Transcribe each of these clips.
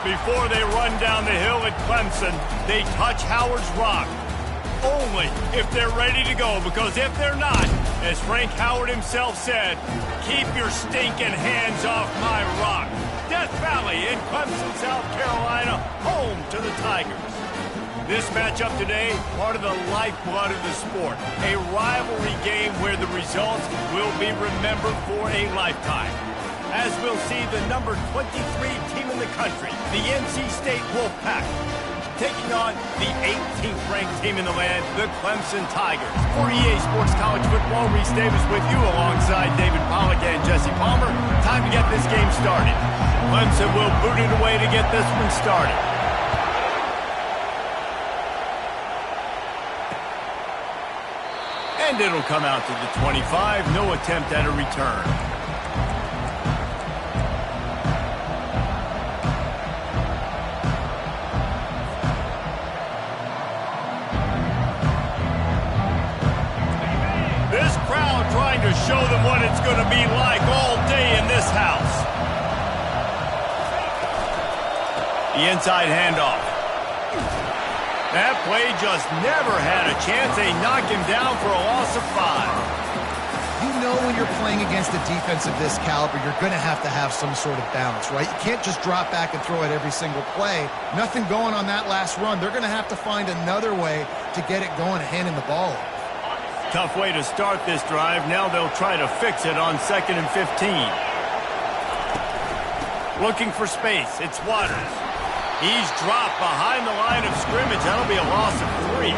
Before they run down the hill at Clemson, they touch Howard's Rock. Only if they're ready to go, because if they're not, as Frank Howard himself said, keep your stinking hands off my rock. Death Valley in Clemson, South Carolina, home to the Tigers. This matchup today, part of the lifeblood of the sport. A rivalry game where the results will be remembered for a lifetime. As we'll see the number 23 team in the country, the NC State Wolfpack, taking on the 18th ranked team in the land, the Clemson Tigers. For EA Sports College Football, Reese Davis with you alongside David Pollack and Jesse Palmer. Time to get this game started. Clemson will boot it away to get this one started. And it'll come out to the 25. No attempt at a return. This crowd trying to show them what it's going to be like all day in this house. The inside handoff. That play just never had a chance. They knock him down for a loss of 5. You know when you're playing against a defense of this caliber, you're going to have some sort of balance, right? You can't just drop back and throw it every single play. Nothing going on that last run. They're going to have to find another way to get it going, handing the ball off. Tough way to start this drive. Now they'll try to fix it on 2nd and 15. Looking for space. It's Waters. He's dropped behind the line of scrimmage. That'll be a loss of 3.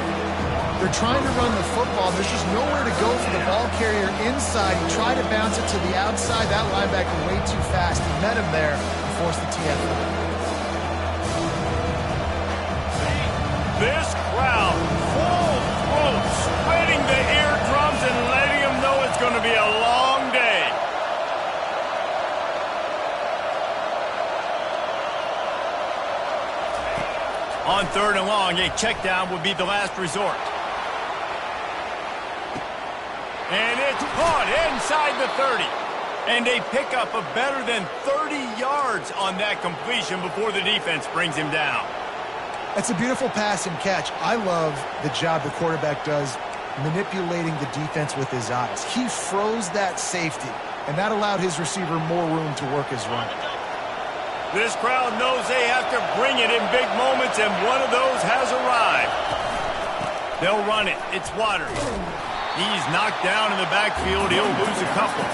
They're trying to run the football. There's just nowhere to go for the ball carrier inside. He tried to bounce it to the outside. That linebacker way too fast. He met him there and forced the TFL. This crowd, full throat, sweating the eardrums and letting them know it's going to be a long day. On 3rd and long, a check down would be the last resort. And it's caught inside the 30. And a pickup of better than 30 yards on that completion before the defense brings him down. That's a beautiful pass and catch. I love the job the quarterback does manipulating the defense with his eyes. He froze that safety, and that allowed his receiver more room to work his run. This crowd knows they have to bring it in big moments, and one of those has arrived. They'll run it. It's Waters. He's knocked down in the backfield. He'll lose a couple.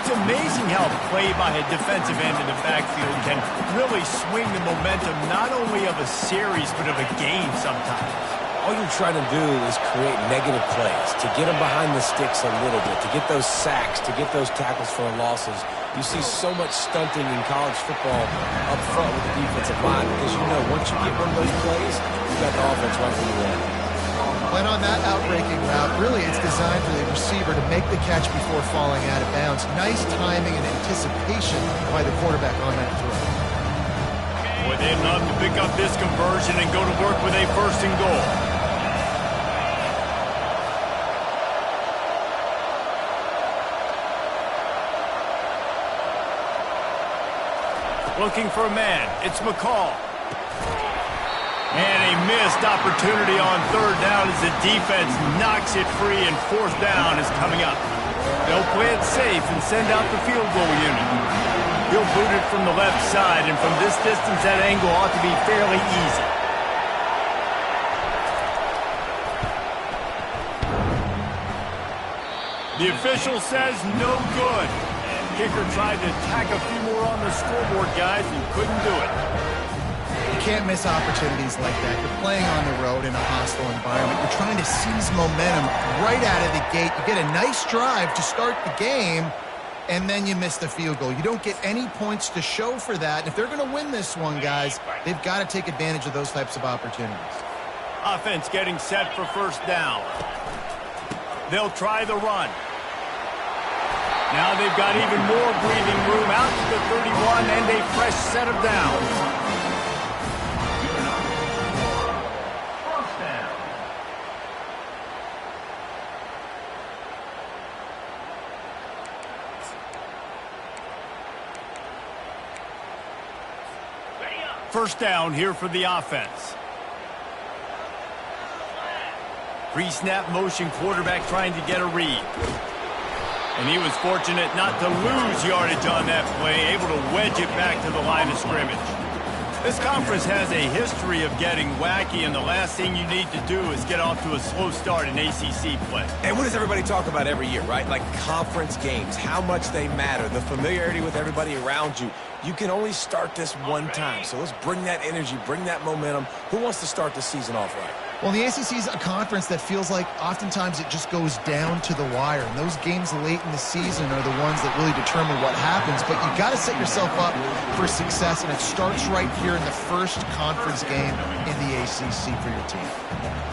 It's amazing how play by a defensive end in the backfield can really swing the momentum not only of a series but of a game sometimes. All you're trying to do is create negative plays, to get them behind the sticks a little bit, to get those sacks, to get those tackles for losses. You see so much stunting in college football up front with the defensive line because you know once you get one of those plays, you've got the offense right from the end. When on that out-breaking route, really it's designed for the receiver to make the catch before falling out of bounds. Nice timing and anticipation by the quarterback on that throw. Boy, they'd love to pick up this conversion and go to work with a 1st and goal. Looking for a man. It's McCall. And a missed opportunity on 3rd down as the defense knocks it free, and 4th down is coming up. They'll play it safe and send out the field goal unit. He'll boot it from the left side, and from this distance, that angle ought to be fairly easy. The official says no good. Kicker tried to tack a few more on the scoreboard, guys, and couldn't do it. You can't miss opportunities like that. You're playing on the road in a hostile environment. You're trying to seize momentum right out of the gate. You get a nice drive to start the game, and then you miss the field goal. You don't get any points to show for that. And if they're going to win this one, guys, they've got to take advantage of those types of opportunities. Offense getting set for 1st down. They'll try the run. Now they've got even more breathing room out to the 31 and a fresh set of downs. First down here for the offense. Pre-snap motion, quarterback trying to get a read. And he was fortunate not to lose yardage on that play, able to wedge it back to the line of scrimmage. This conference has a history of getting wacky, and the last thing you need to do is get off to a slow start in ACC play. And what does everybody talk about every year, right? Like conference games, how much they matter, the familiarity with everybody around you. You can only start this one time, so let's bring that energy, bring that momentum. Who wants to start the season off right? Well, the ACC is a conference that feels like oftentimes it just goes down to the wire. And those games late in the season are the ones that really determine what happens. But you got to set yourself up for success, and it starts right here in the first conference game in the ACC for your team.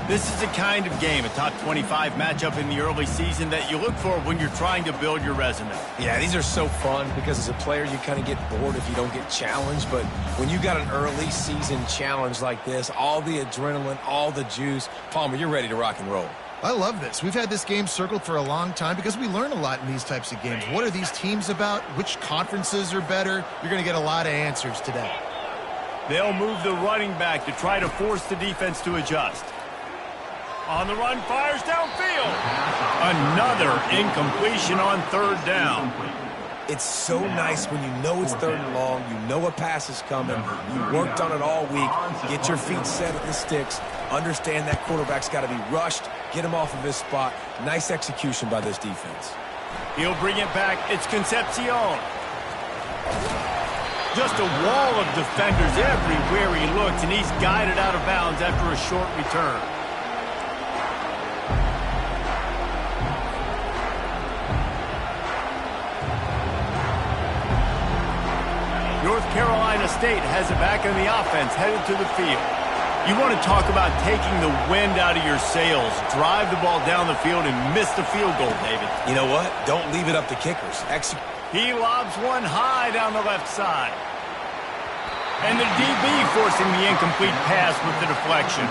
This is the kind of game, a top 25 matchup in the early season, that you look for when you're trying to build your resume. Yeah, these are so fun because as a player, you kind of get bored if you don't get challenged. But when you got an early season challenge like this, all the adrenaline, all the juice, Palmer, you're ready to rock and roll. I love this. We've had this game circled for a long time because we learn a lot in these types of games. What are these teams about? Which conferences are better? You're going to get a lot of answers today. They'll move the running back to try to force the defense to adjust. On the run, fires downfield. Another incompletion on third down. It's so nice when you know it's third and long, you know a pass is coming, you worked on it all week, get your feet set at the sticks, understand that quarterback's got to be rushed, get him off of his spot. Nice execution by this defense. He'll bring it back. It's Concepcion. Just a wall of defenders everywhere he looks, and he's guided out of bounds after a short return. North Carolina State has it back in the offense, headed to the field. You want to talk about taking the wind out of your sails. Drive the ball down the field and miss the field goal, David. You know what? Don't leave it up to kickers. He lobs one high down the left side. And the DB forcing the incomplete pass with the deflection.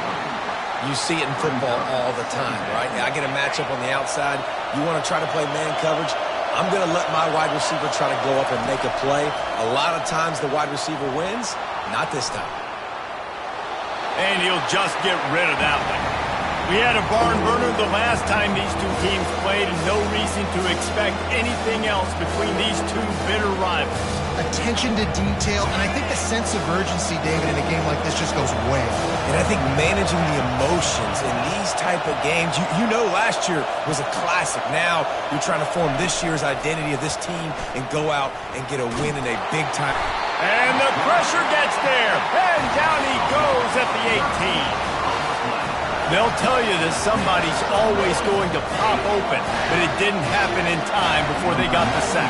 You see it in football all the time, right? I get a matchup on the outside. You want to try to play man coverage? I'm going to let my wide receiver try to go up and make a play. A lot of times the wide receiver wins. Not this time. And he'll just get rid of that one. We had a barn burner the last time these two teams played, and no reason to expect anything else between these two bitter rivals. Attention to detail, and I think the sense of urgency, David, in a game like this just goes way up. And I think managing the emotions in these type of games, you know last year was a classic. Now you're trying to form this year's identity of this team and go out and get a win in a big time. And the pressure gets there, and down he goes at the 18. They'll tell you that somebody's always going to pop open, but it didn't happen in time before they got the sack.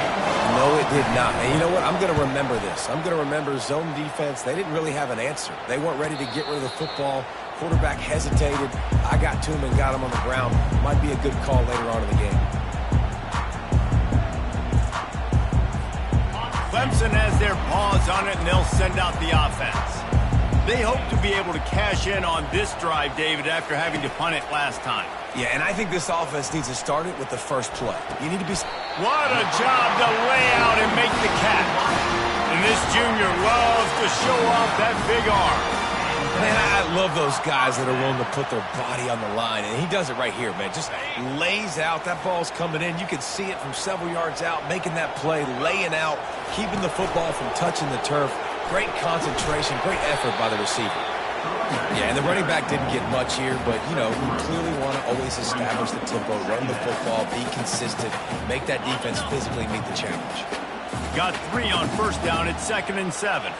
No, it did not. And you know what? I'm going to remember this. I'm going to remember zone defense. They didn't really have an answer. They weren't ready to get rid of the football. Quarterback hesitated. I got to him and got him on the ground. Might be a good call later on in the game. Clemson has their paws on it, and they'll send out the offense. They hope to be able to cash in on this drive, David, after having to punt it last time. Yeah, and I think this offense needs to start it with the first play. You need to be... What a job to lay out and make the catch. And this junior loves to show off that big arm. Man, I love those guys that are willing to put their body on the line, and he does it right here, man. Just lays out. That ball's coming in. You can see it from several yards out, making that play, laying out, keeping the football from touching the turf. Great concentration, great effort by the receiver. Yeah, and the running back didn't get much here, but, you know, you clearly want to always establish the tempo, run the football, be consistent, make that defense physically meet the challenge. Got 3 on first down at 2nd and 7.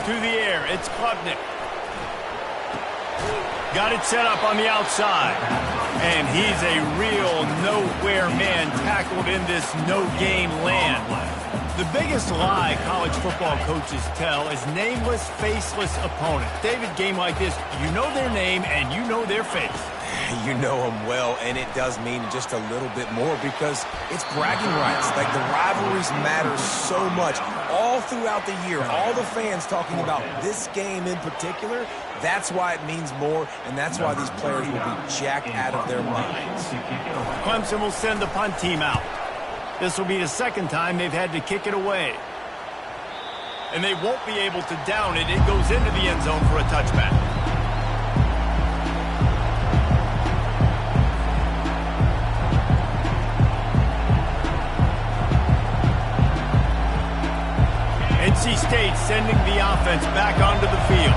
To the air, it's Klubnik. Got it set up on the outside. And he's a real nowhere man tackled in this no-game land. The biggest lie college football coaches tell is nameless, faceless opponents. David, game like this, you know their name and you know their face. You know them well, and it does mean just a little bit more because it's bragging rights. Like, the rivalries matter so much. All all throughout the year, all the fans talking about this game in particular, that's why it means more, and that's why these players will be jacked out of their minds. Clemson will send the punt team out. This will be the second time they've had to kick it away. And they won't be able to down it. It goes into the end zone for a touchback. NC State sending the offense back onto the field.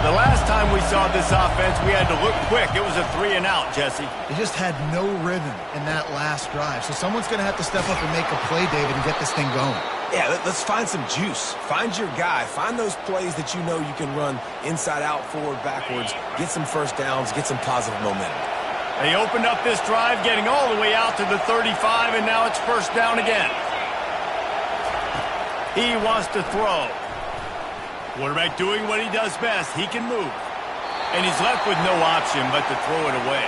The last time we saw this offense, we had to look quick. It was a 3-and-out, Jesse. They just had no rhythm in that last drive. So someone's going to have to step up and make a play, David, and get this thing going. Yeah, let's find some juice. Find your guy. Find those plays that you know you can run inside out, forward, backwards. Get some first downs. Get some positive momentum. They opened up this drive, getting all the way out to the 35, and now it's first down again. He wants to throw. Quarterback doing what he does best. He can move. And he's left with no option but to throw it away.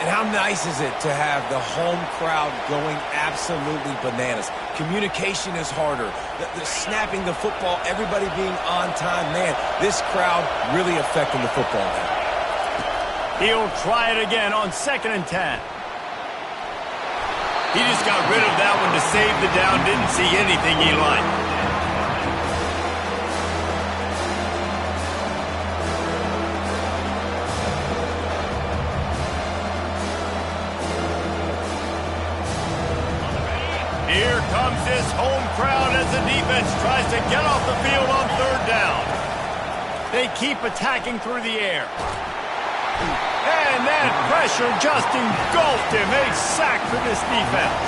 And how nice is it to have the home crowd going absolutely bananas? Communication is harder. The snapping the football, everybody being on time. Man, this crowd really affecting the football game. He'll try it again on 2nd and 10. He just got rid of that one to save the down. Didn't see anything he liked. Here comes this home crowd as the defense tries to get off the field on 3rd down. They keep attacking through the air. And that pressure just engulfed him. A sack for this defense.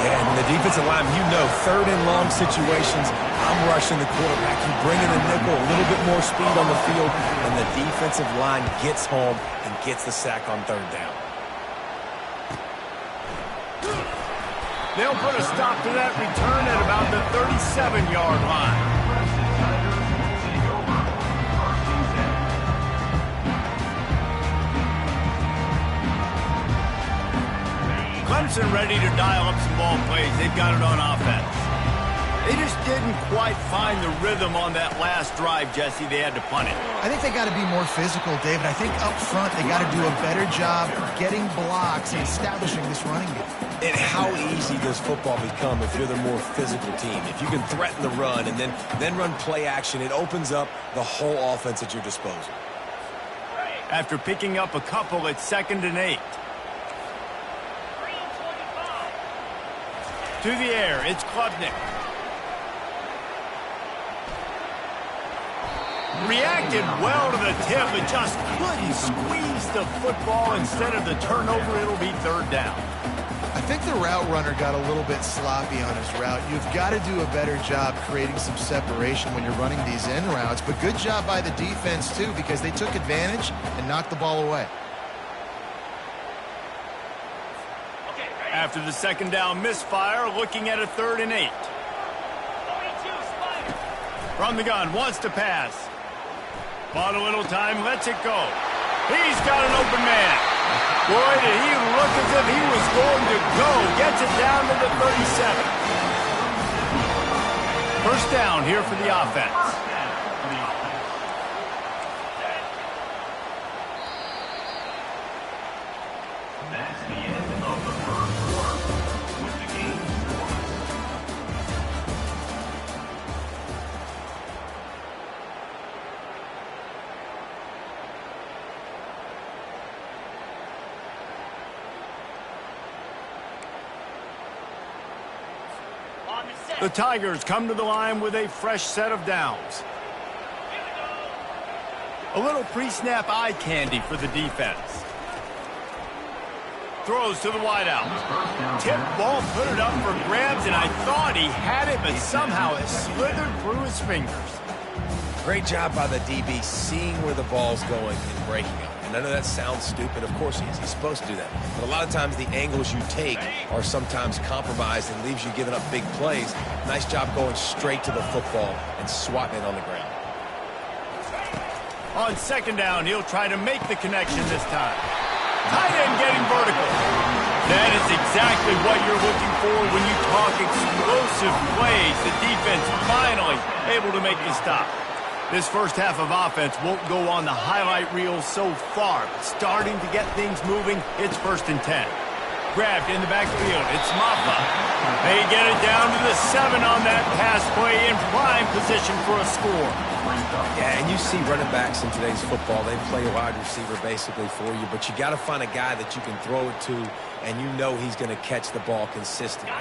Yeah, and the defensive line, you know, 3rd and long situations, I'm rushing the quarterback. You bring in the nickel, a little bit more speed on the field, and the defensive line gets home and gets the sack on 3rd down. They'll put a stop to that return at about the 37-yard line. Clemson ready to dial up some ball plays. They've got it on offense. They just didn't quite find the rhythm on that last drive, Jesse. They had to punt it. I think they got to be more physical, David. I think up front they got to do a better job getting blocks and establishing this running game. And how easy does football become if you're the more physical team? If you can threaten the run and then run play action, it opens up the whole offense at your disposal. After picking up a couple at 2nd and 8. To the air, it's Klubnik. Reacted well to the tip, but just couldn't squeeze the football. Instead of the turnover, it'll be 3rd down. I think the route runner got a little bit sloppy on his route. You've got to do a better job creating some separation when you're running these in routes, but good job by the defense, too, because they took advantage and knocked the ball away. After the 2nd down misfire, looking at a 3rd and 8. From the gun, wants to pass. Bought a little time, lets it go. He's got an open man. Boy, did he look as if he was going to go. Gets it down to the 37. First down here for the offense. That's the end of the first quarter with the game. The Tigers come to the line with a fresh set of downs. A little pre-snap eye candy for the defense. Throws to the wideout. Tip ball, put it up for grabs, and I thought he had it, but somehow it slithered through his fingers. Great job by the DB seeing where the ball's going and breaking it. And I know that sounds stupid. Of course he is. He's supposed to do that. But a lot of times the angles you take are sometimes compromised and leaves you giving up big plays. Nice job going straight to the football and swatting it on the ground. On 2nd down, he'll try to make the connection this time. Tight end getting vertical. That is exactly what you're looking for when you talk explosive plays. The defense finally able to make the stop. This first half of offense won't go on the highlight reel so far. But starting to get things moving, it's 1st and 10. Grabbed in the backfield, it's Maffa. They get it down to the 7 on that pass play in prime position for a score. Yeah, and you see running backs in today's football, they play a wide receiver basically for you, but you got to find a guy that you can throw it to, and you know he's going to catch the ball consistently.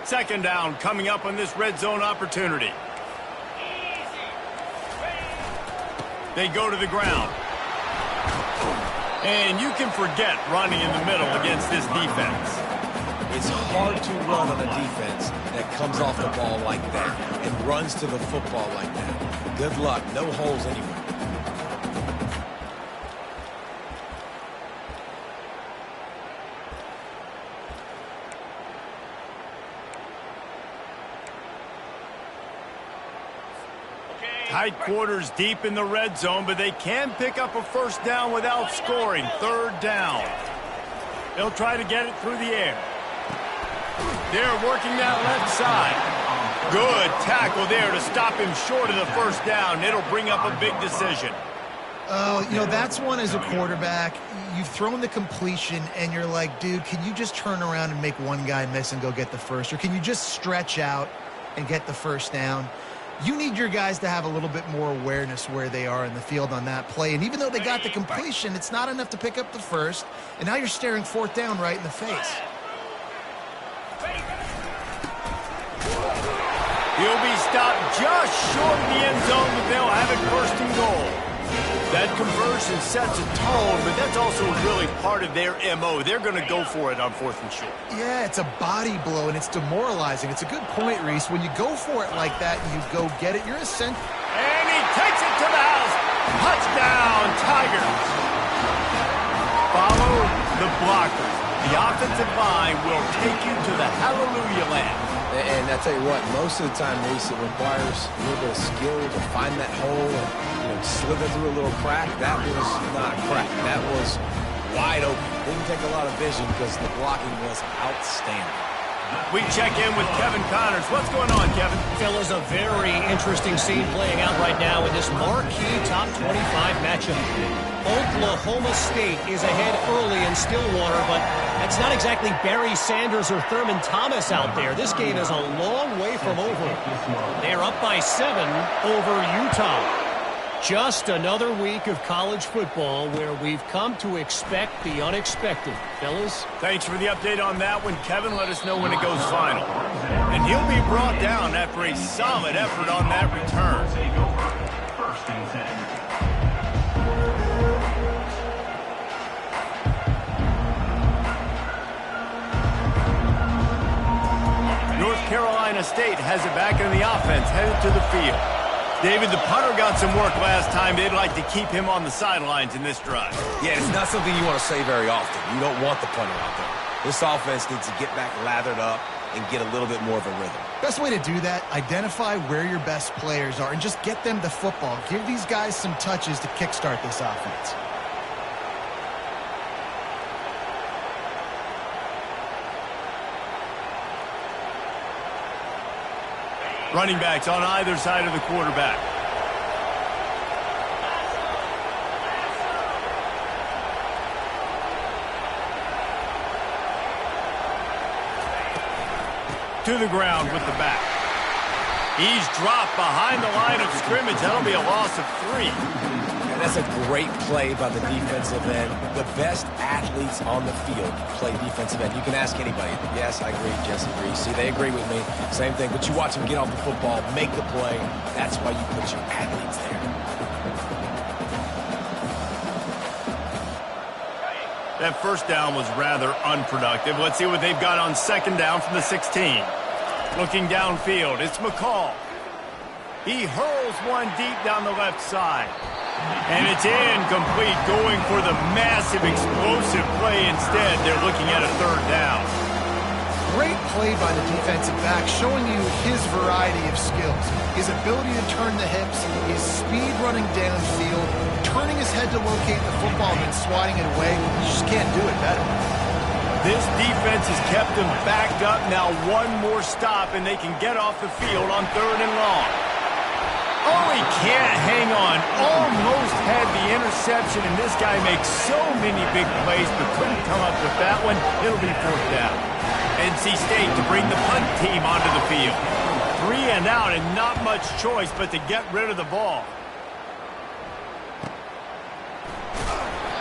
2nd down coming up on this red zone opportunity. They go to the ground. And you can forget running in the middle against this defense. It's hard to run on a defense that comes off the ball like that and runs to the football like that. Good luck. No holes anywhere. Tight quarters deep in the red zone, but they can pick up a 1st down without scoring. 3rd down. They'll try to get it through the air. They're working that left side. Good tackle there to stop him short of the 1st down. It'll bring up a big decision. Oh, you know, that's one as a quarterback. You've thrown the completion, and you're like, dude, can you just turn around and make one guy miss and go get the 1st? Or can you just stretch out and get the 1st down? You need your guys to have a little bit more awareness where they are in the field on that play. And even though they got the completion, it's not enough to pick up the 1st. And now you're staring 4th down right in the face. He'll be stopped just short of the end zone, but they'll have it 1st and goal. That conversion sets a tone, but that's also really part of their MO. They're going to go for it on 4th and short. Yeah, it's a body blow, and it's demoralizing. It's a good point, Reese. When you go for it like that and you go get it, you're essentially... And he takes it to the house. Touchdown, Tigers. Follow the blockers. The offensive line will take you to the hallelujah land. And I tell you what, most of the time, Reese, it requires a little bit of skill to find that hole and slither through a little crack. That was not a crack. That was wide open. Didn't take a lot of vision because the blocking was outstanding. We check in with Kevin Connors. What's going on, Kevin? Fellas, a very interesting scene playing out right now in this marquee top 25 matchup. Oklahoma State is ahead early in Stillwater, but that's not exactly Barry Sanders or Thurman Thomas out there. This game is a long way from over. They're up by 7 over Utah. Just another week of college football where we've come to expect the unexpected. Fellas? Thanks for the update on that one, Kevin. Let us know when it goes final. And he'll be brought down after a solid effort on that return. They go for 1st and 10. North Carolina State has it back in the offense, headed to the field. David, the punter got some work last time. They'd like to keep him on the sidelines in this drive. Yeah, it's not something you want to say very often. You don't want the punter out there. This offense needs to get back lathered up and get a little bit more of a rhythm. Best way to do that, identify where your best players are and just get them the football. Give these guys some touches to kickstart this offense. Running backs on either side of the quarterback. To the ground with the back. He's dropped behind the line of scrimmage. That'll be a loss of 3. And that's a great play by the defensive end. The best athletes on the field play defensive end. You can ask anybody. Yes, I agree, Jesse agrees. See, they agree with me. Same thing. But you watch them get off the football, make the play. That's why you put your athletes there. That 1st down was rather unproductive. Let's see what they've got on 2nd down from the 16. Looking downfield, it's McCall. He hurls one deep down the left side. And it's incomplete, going for the massive explosive play instead. They're looking at a 3rd down. Great play by the defensive back, showing you his variety of skills. His ability to turn the hips, his speed running downfield, turning his head to locate the football and then swatting it away. You just can't do it better. This defense has kept them backed up. Now one more stop, and they can get off the field on 3rd and long. Oh, he can't hang on. Almost had the interception, and this guy makes so many big plays, but couldn't come up with that one. It'll be 4th down. NC State to bring the punt team onto the field. 3 and out, and not much choice but to get rid of the ball.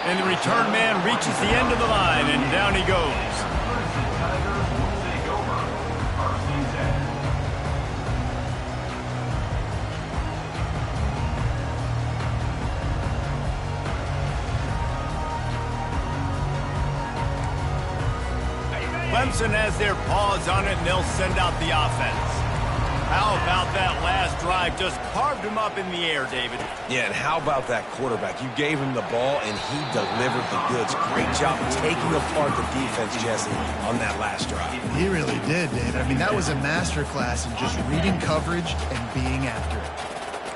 And the return man reaches the end of the line, and down he goes. Clemson has their paws on it, and they'll send out the offense. How about that last drive? Just carved him up in the air, David. Yeah, and how about that quarterback? You gave him the ball, and he delivered the goods. Great job taking apart the defense, Jesse, on that last drive. He really did, David. I mean, that was a masterclass in just reading coverage and being after it.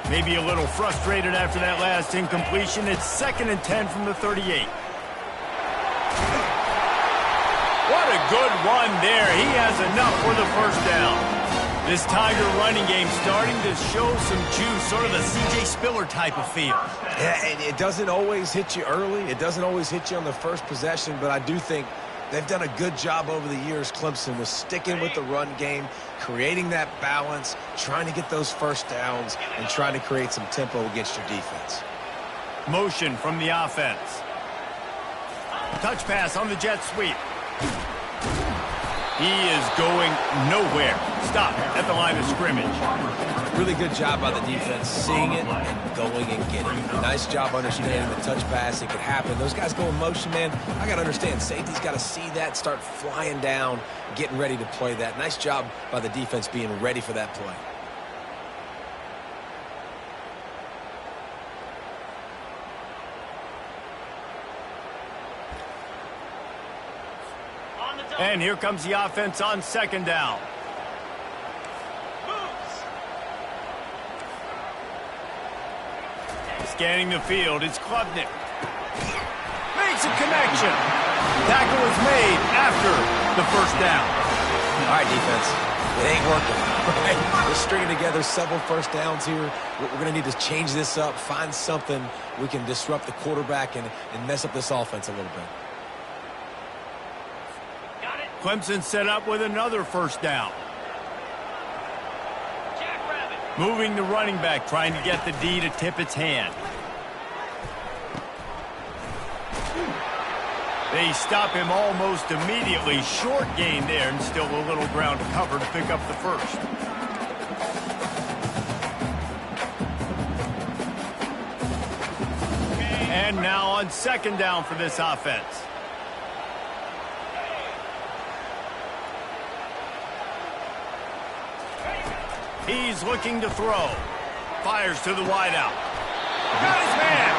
Maybe a little frustrated after that last incompletion. It's 2nd and 10 from the 38. What a good run there. He has enough for the 1st down. This Tiger running game starting to show some juice, sort of a C.J. Spiller type of feel. Yeah, and it doesn't always hit you early. It doesn't always hit you on the first possession, but I do think they've done a good job over the years, Clemson, with sticking with the run game, creating that balance, trying to get those 1st downs, and trying to create some tempo against your defense. Motion from the offense. Touch pass on the jet sweep. He is going nowhere. Stop at the line of scrimmage. Really good job by the defense, seeing it and going and getting it. Nice job understanding the touch pass. It could happen. Those guys go in motion, man. I got to understand, safety's got to see that, start flying down, getting ready to play that. Nice job by the defense being ready for that play. And here comes the offense on 2nd down. Scanning the field, it's Klubnik. Makes a connection. Tackle is made after the 1st down. All right, defense. It ain't working. Right? We're stringing together several 1st downs here. We're going to need to change this up, find something we can disrupt the quarterback and mess up this offense a little bit. Clemson set up with another 1st down. Moving the running back, trying to get the D to tip its hand. They stop him almost immediately. Short gain there, and still a little ground to cover to pick up the 1st. And now on 2nd down for this offense. He's looking to throw. Fires to the wideout. Got his man.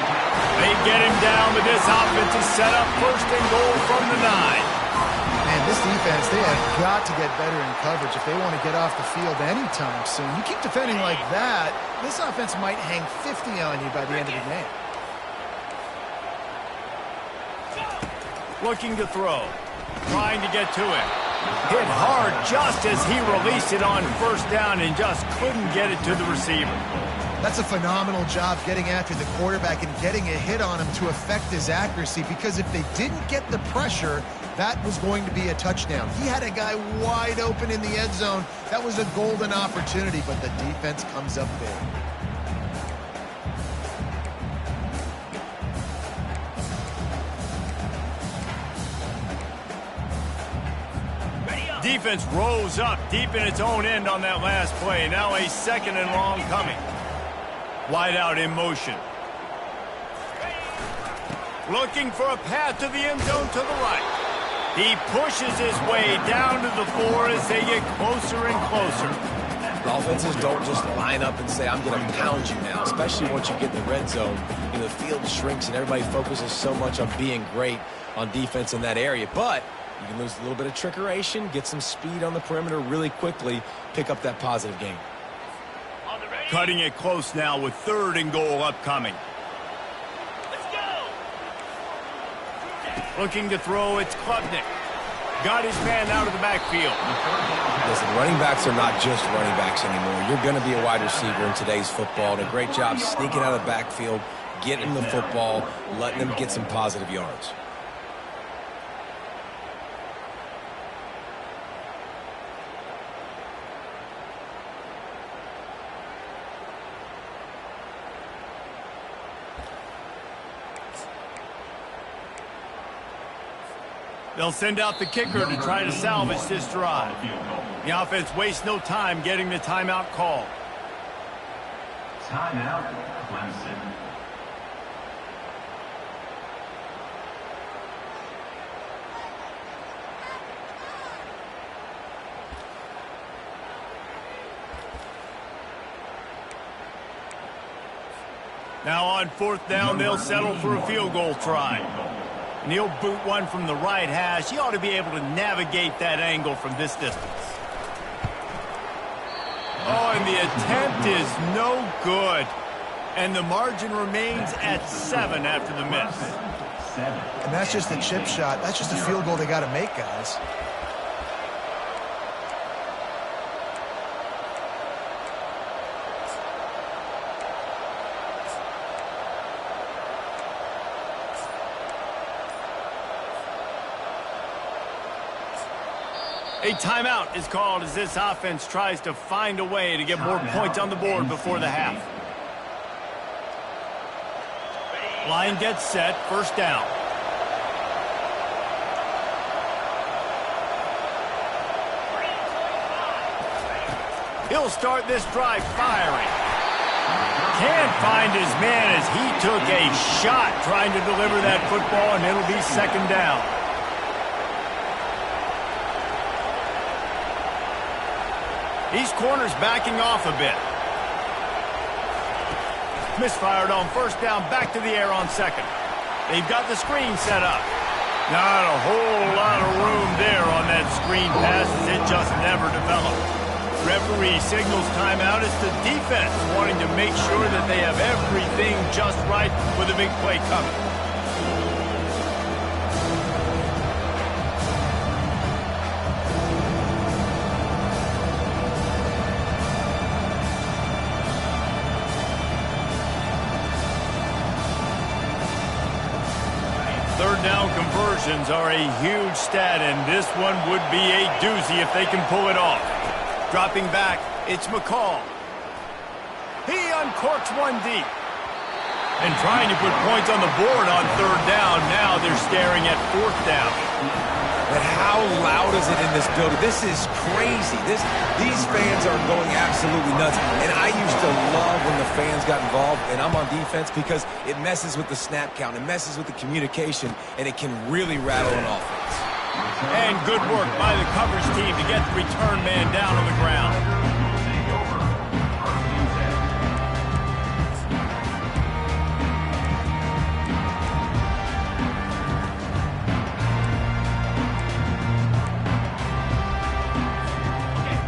They get him down, but this offense is set up 1st and goal from the 9. Man, this defense, they have got to get better in coverage if they want to get off the field anytime soon. You keep defending like that, this offense might hang 50 on you by the end of the game. Looking to throw. Trying to get to him. Hit hard just as he released it on 1st down and just couldn't get it to the receiver. That's a phenomenal job getting after the quarterback and getting a hit on him to affect his accuracy, because if they didn't get the pressure, that was going to be a touchdown. He had a guy wide open in the end zone. That was a golden opportunity, but the defense comes up big. Defense rose up deep in its own end on that last play. Now a 2nd and long coming. Wide out in motion. Looking for a path to the end zone to the right. He pushes his way down to the 4 as they get closer and closer. The offenses don't just line up and say, I'm going to pound you now, especially once you get in the red zone. You know, the field shrinks and everybody focuses so much on being great on defense in that area. But you can lose a little bit of trickeration, get some speed on the perimeter really quickly, pick up that positive game. Cutting it close now with 3rd and goal upcoming. Looking to throw, it's Klubnik. got his man out of the backfield. Listen, running backs are not just running backs anymore. You're going to be a wide receiver in today's football. And a great job sneaking out of the backfield, getting the football, letting them get some positive yards. They'll send out the kicker to try to salvage this drive. The offense wastes no time getting the timeout call. Timeout, Clemson. Now on 4th down, they'll settle for a field goal try. And he'll boot one from the right hash. He ought to be able to navigate that angle from this distance. Oh, and the attempt is no good. And the margin remains at 7 after the miss. And that's just a chip shot. That's just a field goal they got to make, guys. A timeout is called as this offense tries to find a way to get more points on the board before the half. Line gets set, 1st down. He'll start this drive firing. Can't find his man as he took a shot trying to deliver that football, and it'll be 2nd down. These corners backing off a bit. Misfired on 1st down, back to the air on 2nd. They've got the screen set up. Not a whole lot of room there on that screen pass as it just never developed. Referee signals timeout as the defense wanting to make sure that they have everything just right with a big play coming. Down conversions are a huge stat, and this one would be a doozy if they can pull it off. Dropping back, it's McCall. He uncorks one deep. And trying to put points on the board on 3rd down. Now they're staring at 4th down. But how loud is it in this building? This is crazy. These fans are going absolutely nuts. And I used to love when the fans got involved, and I'm on defense, because it messes with the snap count. It messes with the communication, and it can really rattle an offense. And good work by the coverage team to get the return man down on the ground.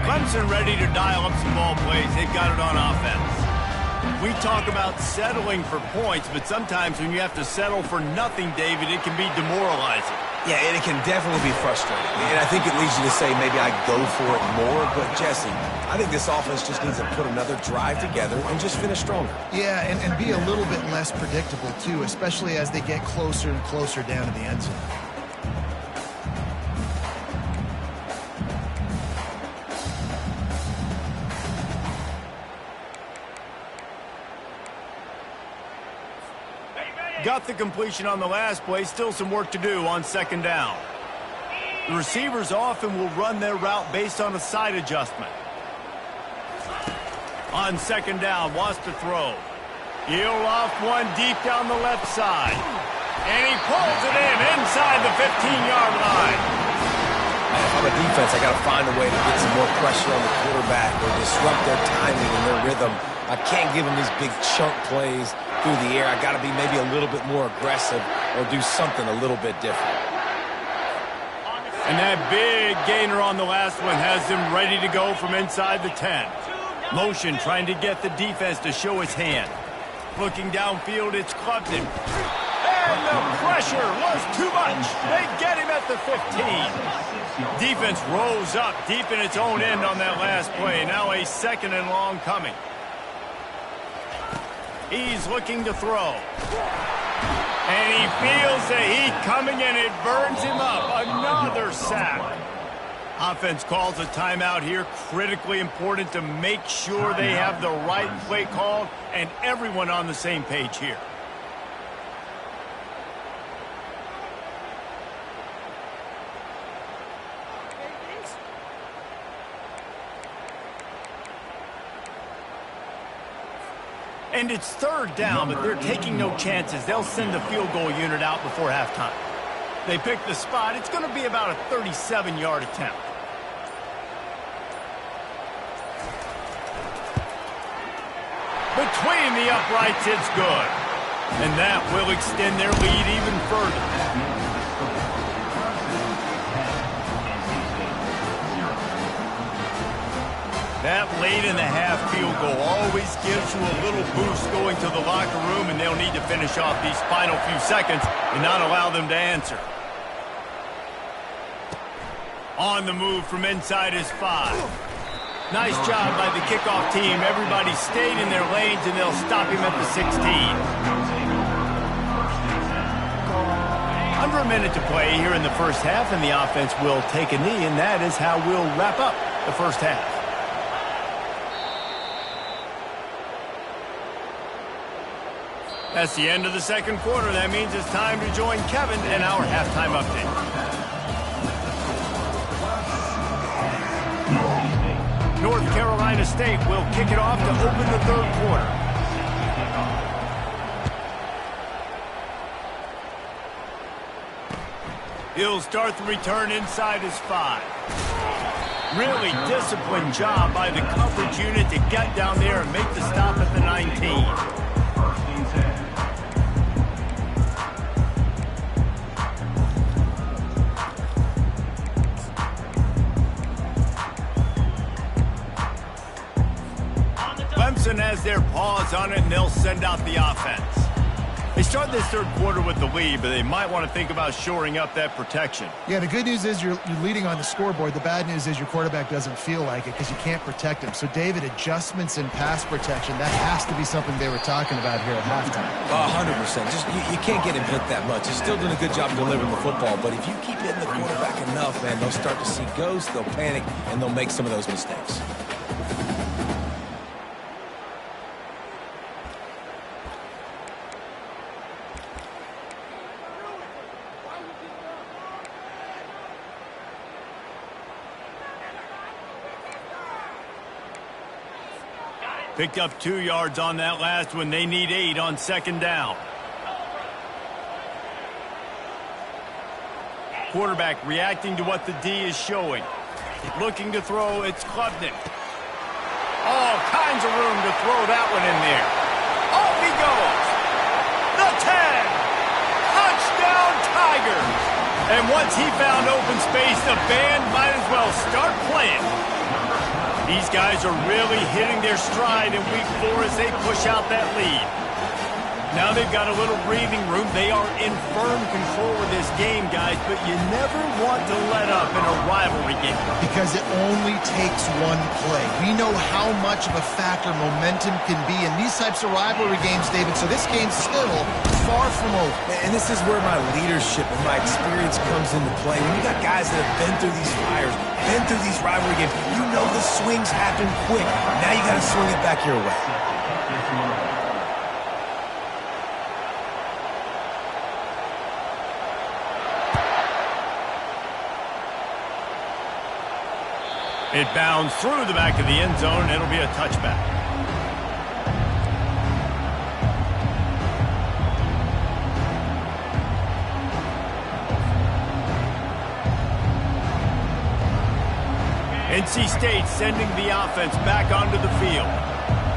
Clemson ready to dial up some ball plays. They've got it on offense. We talk about settling for points, but sometimes when you have to settle for nothing, David, it can be demoralizing. Yeah, and it can definitely be frustrating. And I think it leads you to say maybe I go for it more. But, Jesse, I think this offense just needs to put another drive together and just finish stronger. Yeah, and be a little bit less predictable, too, especially as they get closer and closer down to the end zone. Got the completion on the last play. Still some work to do on 2nd down. The receivers often will run their route based on a side adjustment. On 2nd down, wants to throw. He'll off one deep down the left side. And he pulls it in inside the 15-yard line. If I'm a defense, I got to find a way to get some more pressure on the quarterback or disrupt their timing and their rhythm. I can't give them these big chunk plays through the air. I got to be maybe a little bit more aggressive or do something a little bit different. And that big gainer on the last one has him ready to go from inside the 10. Motion trying to get the defense to show his hand. Looking downfield, it's Clemson. And the pressure was too much. They get him at the 15. Defense rose up deep in its own end on that last play. Now a 2nd and long coming. He's looking to throw. And he feels the heat coming, and it burns him up. Another sack. Offense calls a timeout here. Critically important to make sure they have the right play called and everyone on the same page here. And it's 3rd down, but they're taking no chances. They'll send the field goal unit out before halftime. They pick the spot. It's going to be about a 37-yard attempt. Between the uprights, it's good. And that will extend their lead even further. That late in the half field goal always gives you a little boost going to the locker room, and they'll need to finish off these final few seconds and not allow them to answer. On the move from inside his 5. Nice job by the kickoff team. Everybody stayed in their lanes, and they'll stop him at the 16. Under a minute to play here in the first half, and the offense will take a knee, and that is how we'll wrap up the first half. That's the end of the 2nd quarter. That means it's time to join Kevin in our halftime update. North Carolina State will kick it off to open the 3rd quarter. He'll start the return inside his 5. Really disciplined job by the coverage unit to get down there and make the stop at the 19. Clemson has their paws on it, and they'll send out the offense. They start this 3rd quarter with the lead, but they might want to think about shoring up that protection. Yeah, the good news is you're leading on the scoreboard. The bad news is your quarterback doesn't feel like it because you can't protect him. So, David, adjustments in pass protection, that has to be something they were talking about here at halftime. 100%. Just you can't get him hit that much. He's still doing a good job delivering the football, but if you keep hitting the quarterback enough, man, they'll start to see ghosts, they'll panic, and they'll make some of those mistakes. Picked up 2 yards on that last one. They need 8 on 2nd down. Quarterback reacting to what the D is showing. Looking to throw, it's Klubnik. All kinds of room to throw that one in there. Off he goes. The 10. Touchdown Tigers. And once he found open space, the band might as well start playing. These guys are really hitting their stride in week 4 as they push out that lead. Now they've got a little breathing room. They are in firm control of this game, guys, but you never want to let up in a rivalry game. Because it only takes one play. We know how much of a factor momentum can be in these types of rivalry games, David, so this game's still far from over. And this is where my leadership and my experience comes into play. When you got guys that have been through these fires, been through these rivalry games, you know the swings happen quick. Now you got to swing it back your way. It bounds through the back of the end zone, and it'll be a touchback. NC State sending the offense back onto the field.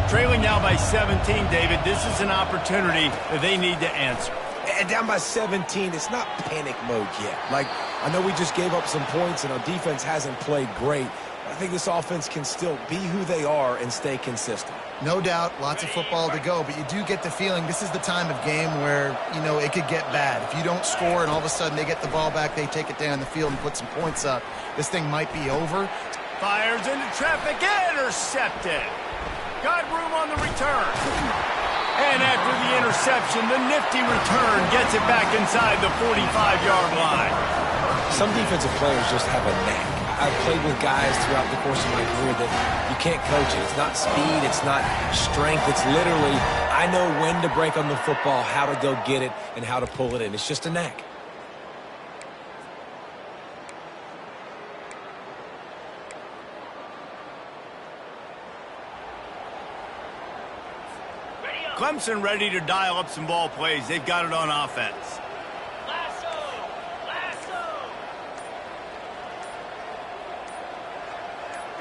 Trailing now by 17, David. This is an opportunity that they need to answer. And down by 17, it's not panic mode yet. Like, I know we just gave up some points, and our defense hasn't played great. I think this offense can still be who they are and stay consistent. No doubt, lots of football to go, but you do get the feeling this is the time of game where, you know, it could get bad. If you don't score and all of a sudden they get the ball back, they take it down the field and put some points up, this thing might be over. Fires into traffic, intercepted. Got room on the return. And after the interception, the nifty return gets it back inside the 45-yard line. Some defensive players just have a knack. I've played with guys throughout the course of my career that you can't coach it. It's not speed, it's not strength. It's literally, I know when to break on the football, how to go get it, and how to pull it in. It's just a knack. Clemson ready to dial up some ball plays. They've got it on offense.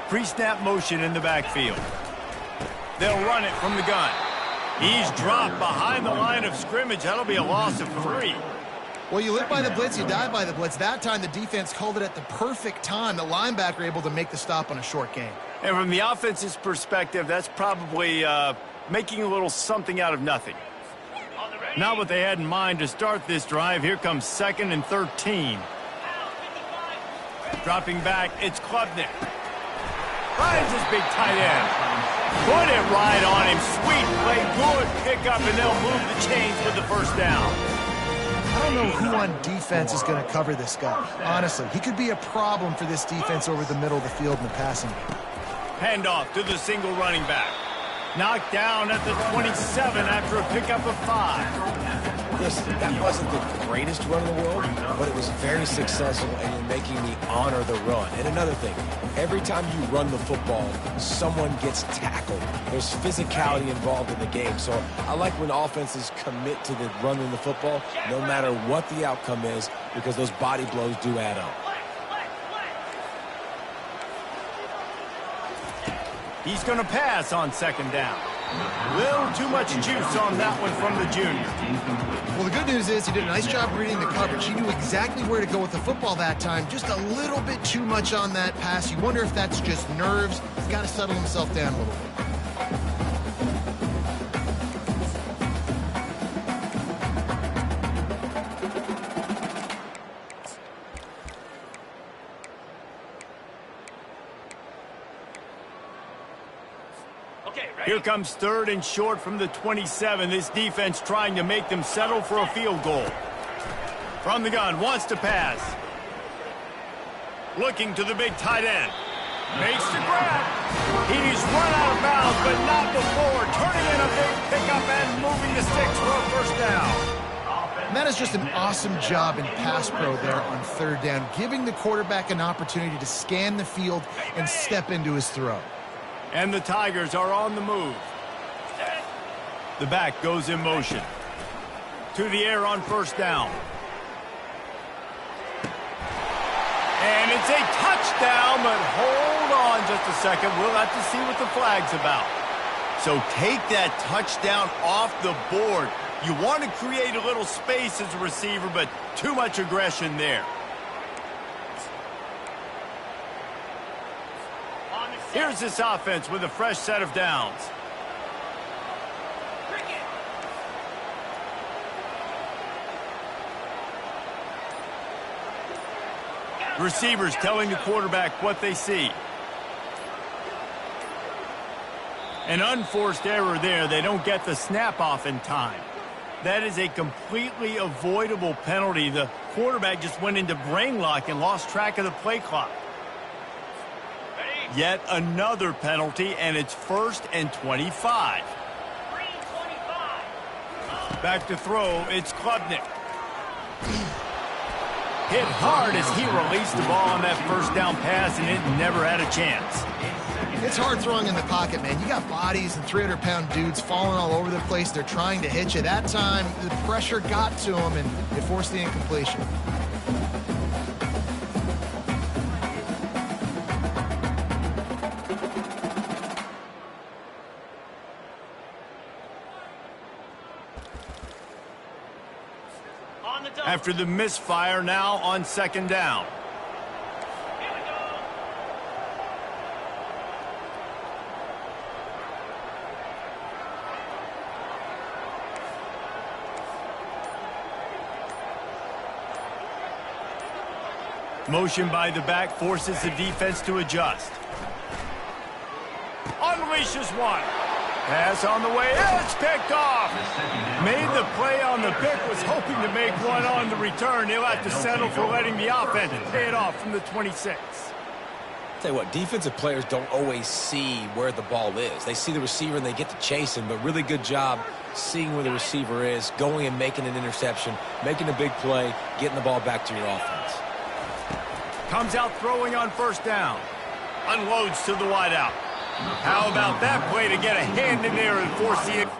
Pre-snap motion in the backfield. They'll run it from the gun. He's dropped behind the line of scrimmage. That'll be a loss of 3. Well, you live by the blitz, you die by the blitz. That time the defense called it at the perfect time. The linebacker able to make the stop on a short gain. And from the offense's perspective, that's probably making a little something out of nothing. Not what they had in mind to start this drive. Here comes 2nd and 13. Dropping back, it's Klubnik. Finds his big tight end. Put it right on him. Sweet play, good pickup, and they'll move the chains with the first down. I don't know who on defense is going to cover this guy. Honestly, he could be a problem for this defense over the middle of the field in the passing game. Handoff to the single running back. Knocked down at the 27 after a pickup of 5. Listen, that wasn't the greatest run in the world, but it was very successful, and you're making me honor the run. And another thing, every time you run the football, someone gets tackled. There's physicality involved in the game. So I like when offenses commit to the running the football, no matter what the outcome is, because those body blows do add up. He's going to pass on 2nd down. Little too much juice on that one from the junior. Well, the good news is he did a nice job reading the coverage. He knew exactly where to go with the football that time. Just a little bit too much on that pass. You wonder if that's just nerves. He's got to settle himself down a little bit. Here comes 3rd and short from the 27. This defense trying to make them settle for a field goal. From the gun, wants to pass. Looking to the big tight end. Makes the grab. He's run out of bounds, but not before. Turning in a big pickup and moving the sticks for a first down. And that is just an awesome job in pass pro there on 3rd down, giving the quarterback an opportunity to scan the field and step into his throw. And the Tigers are on the move. The back goes in motion. To the air on 1st down. And it's a touchdown, but hold on just a second. We'll have to see what the flag's about. So take that touchdown off the board. You want to create a little space as a receiver, but too much aggression there. Here's this offense with a fresh set of downs. Receivers telling the quarterback what they see. An unforced error there. They don't get the snap off in time. That is a completely avoidable penalty. The quarterback just went into brain lock and lost track of the play clock. Yet another penalty, and it's 1st and 25. Back to throw, it's Klubnik. Hit hard as he released the ball on that 1st down pass, and it never had a chance. It's hard throwing in the pocket, man. You got bodies and 300-pound dudes falling all over the place. They're trying to hit you. That time, the pressure got to him, and it forced the incompletion. After the misfire, now on 2nd down. Motion by the back forces the defense to adjust. Unleashes one. Pass on the way. It's picked off. Made the play on the pick. Was hoping to make one on the return. He'll have to settle for letting the offense pay it off from the 26. Tell you what, defensive players don't always see where the ball is. They see the receiver and they get to chase him, but really good job seeing where the receiver is, going and making an interception, making a big play, getting the ball back to your offense. Comes out throwing on first down. Unloads to the wideout. How about that play to get a hand in there and force the...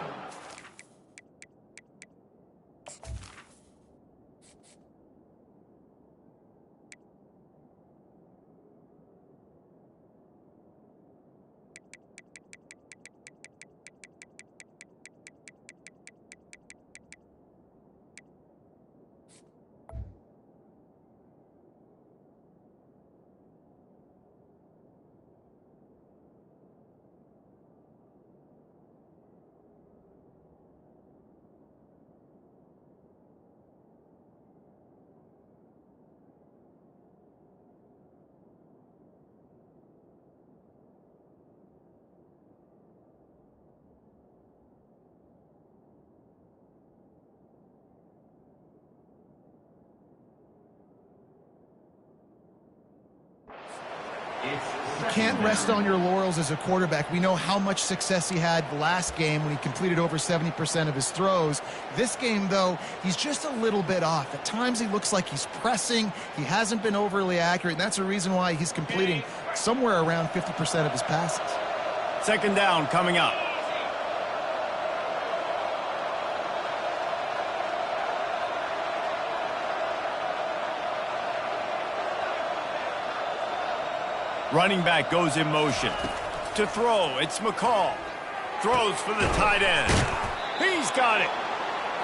You can't rest on your laurels as a quarterback. We know how much success he had last game when he completed over 70% of his throws. This game, though, he's just a little bit off. At times he looks like he's pressing. He hasn't been overly accurate, and that's a reason why he's completing somewhere around 50% of his passes. Second down coming up. Running back goes in motion. To throw, it's McCall. Throws for the tight end. He's got it.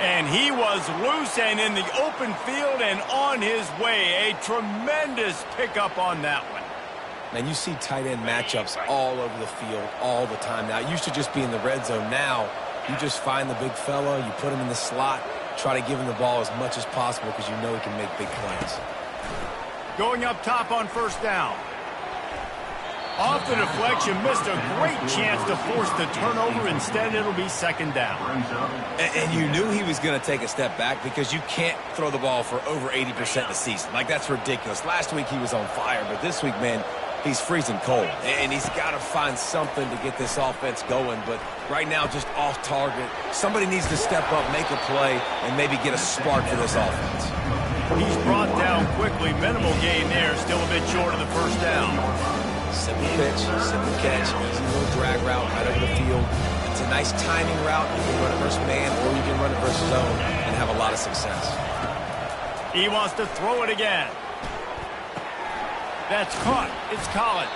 And he was loose and in the open field and on his way. A tremendous pickup on that one. Man, you see tight end matchups all over the field all the time now. It used to just be in the red zone. Now, you just find the big fella, you put him in the slot, try to give him the ball as much as possible because you know he can make big plays. Going up top on first down. Off the deflection, missed a great chance to force the turnover. Instead, it'll be second down. And you knew he was going to take a step back because you can't throw the ball for over 80% of the season. Like, that's ridiculous. Last week he was on fire, but this week, man, he's freezing cold. And he's got to find something to get this offense going. But right now, just off target. Somebody needs to step up, make a play, and maybe get a spark for this offense. He's brought down quickly. Minimal gain there. Still a bit short of the first down. Simple pitch, simple catch, easy little drag route right over the field. It's a nice timing route. You can run it versus man or you can run it versus zone and have a lot of success. He wants to throw it again. That's caught. It's Collins.